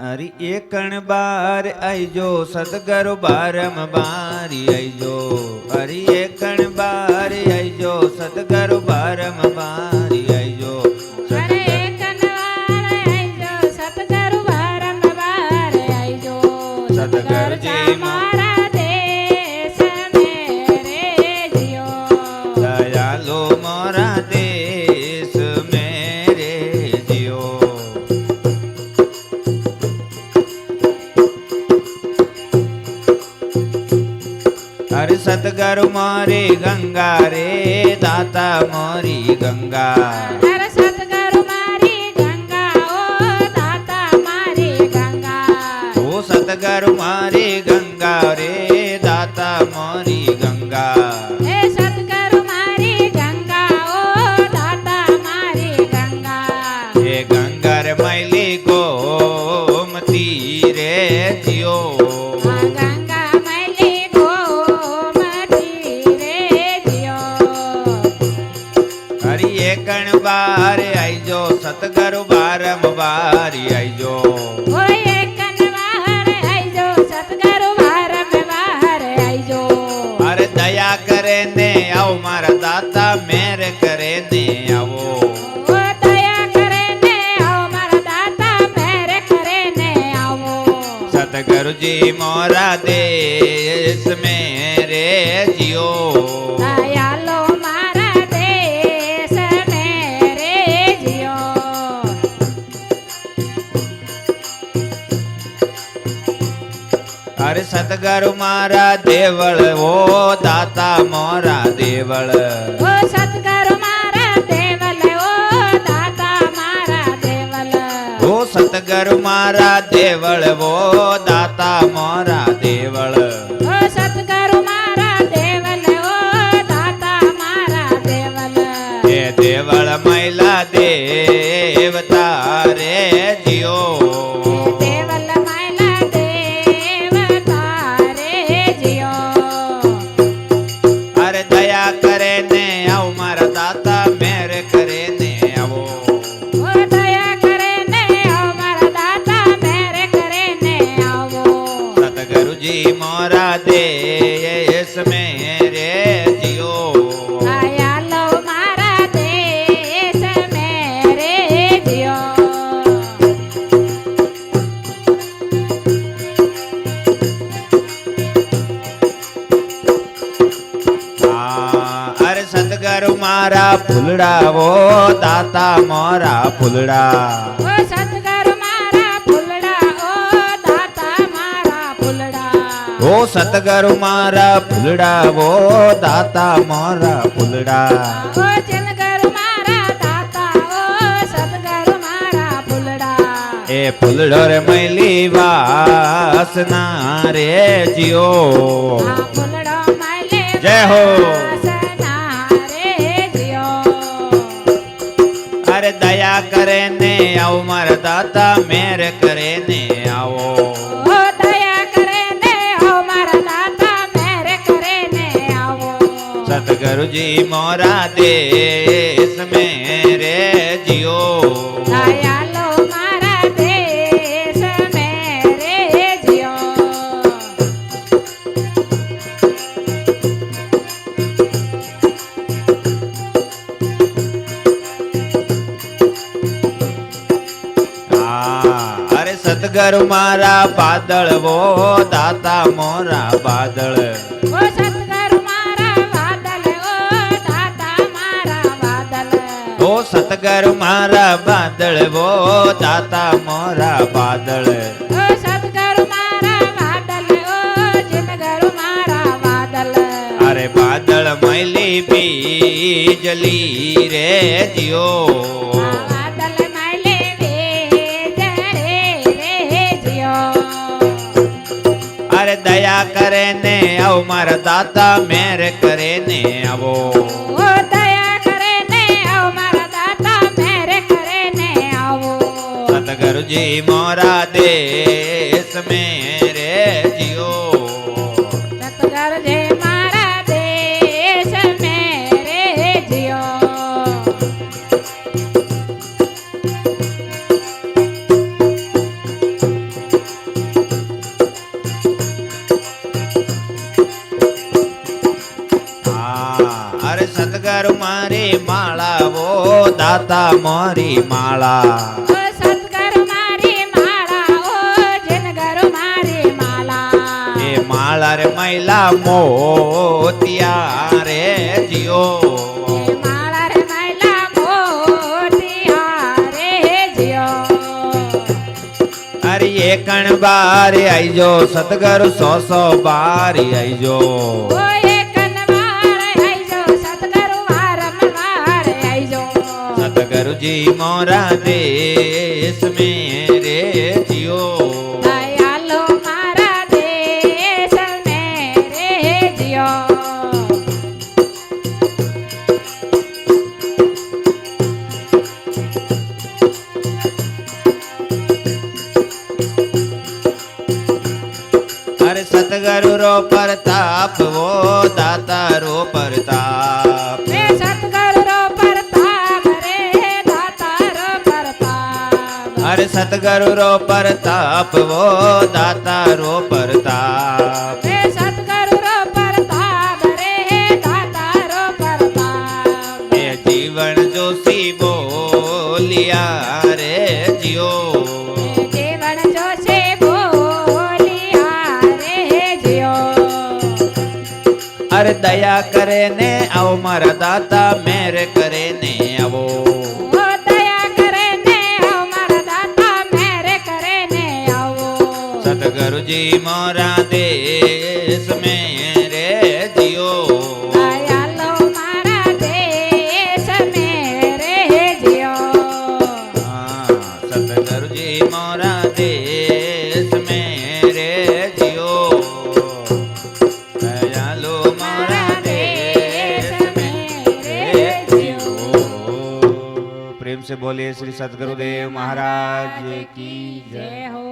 અરી એકણ બાર આઈજો સદગરુ બારમ બારી આઈજો અરી એકણ બાર આઈજો સદગરુ બારમ બારી આઈજો અરે એકણ બાર આઈજો સદગરુ બારમ બારી આઈજો સદગરજી મારા દેશ મેરે જીઓ દયાલો મોરા દેશ મેરે જીઓ हर सतगरु मोरी गंगा रे दाता मोरी गंगा हर सतगरु मारी गंगा ओ दाता मारी गंगा ओ सतगरु मोरी गंगा रे दाता मोरी गंगा हे सतगरु मारी गंगा ओ दाता मारी गंगा ये गंगा रे मैली गोमती रे जियो गंगा मैली गोमती रे जियो हरि एकण बार आईजो सतगरु बारम बारी आईजो ओ एकन बाहर आईजो सतगरु बारम बाहर आईजो अरे दया करे ने आओ मारा दाता मेर करे ने आवो ओ दया करे ने आओ मारा दाता मेरे करे ने आवो सतगुरु जी मोरा देश मेरे जियो दयालो मारा देश मेरे जियो अरे सतगुरु मारा देवल ओ दाता मोरा देवल ओ सतगरु मारा देवल ओ दाता मारा देवल ओ सतगुरु मारा देवल वो दाता मोरा देवल ओ सतगरु मारा देवल ओ दाता मारा देवल ये देवल मैला देवता रे जियो देवल मैला देवता रे जियो अरे दया करे ने आओ मारा दाता मेरे करे ने आवो ओ दया करे ने आओ मारा दाता मेरे करे ने आवो सतगुरु जी मोरा देश मेरे जियो दयालो मारा देश मेरे जियो अरे सतगुरु मारा फुलड़ा वो दाता मोरा फुलड़ा ओ सतगरु मारा फुलड़ा ओ दाता मारा फुलड़ा ओ सतगुरु मारा फुलड़ा वो दाता मोरा फुलड़ा ओ जनगरु मारा दाता ओ सतगरु मारा फुलड़ा ए फुलड़ो रे मैली वासना रे जियो आ फुलड़ो माले जय हो। वासना रे जियो अरे दया करे ने आओ मारा दाता मेर करे ने आओ ओ दया करे ने ओ मारा दाता मेरे करे ने आवो सतगुरु जी मोरा देश मेरे जियो दयालो मारा देश मेरे जियो अरे सतगुरु मारा बादल वो दाता मोरा बादल ओ सतगरु मारा बादल ओ दाता मारा बादल ओ सतगुरु मारा बादल वो दाता मोरा बादल ओ सतगरु मारा बादल ओ जिनगरु मारा बादल अरे बादल मैली बीजली रे जियो बादल माले वेजरे रे जियो अरे दया करे ने आओ मारा दाता मेरे करे ने आवो ओ दया करे ने आओ मारा दाता मेरे करे ने आवो सतगुरु जी मोरा देश मेरे जियो सतगरु जी मारा देश मेरे जियो માળા ઓ દાતા મોરી માળા ઓ સતગુરુ મારી માળા ઓ જનગુરુ મારી માળા એ માળા રે મૈલા મોતિયા રે જીઓ એ માળા રે મૈલા મોતિયા રે જીઓ અરે એકણ બારે આઈજો સતગુરુ 100 બારે આઈજો ઓ એકનવાર આઈજો સતગુરુ વારંવાર આઈજો સતગુરુજી મોરા દેશ મેં રે જીઓ દયાલો મારા દેશ મેં રે જીઓ અરે સતગુરુ રો પ્રતાપ વો દાતા રો પ્રતાપ મે સતગુરુ રો પ્રતાપ રે દાતા રો પ્રતાપ અરે સતગુરુ રો પ્રતાપ વો દાતા રો પ્રતાપ મે સતગુરુ રો પ્રતાપ રે દાતા રો પ્રતાપ એ જીવન જોશી બોલિયા રે જીઓ જીવન જોશે બોલિયા રે જીઓ અરે દયા કરે ને આવો મારા દાતા મેર કરે ને આવો ઓ દયા કરે ને આવો મારા દાતા મેરે કરે ને આવો સતગુરુજી મોરા દેશ મેં રે જીઓ દયાલો મારા દેશ મેરે જીઓ સતગુરુજી મોરા દેશ મેં રે જીઓ દયાલો મોરા દેશ મેં રે જીઓ પ્રેમ से बोलिए श्री सतगुरुदेव महाराज की जय जय हो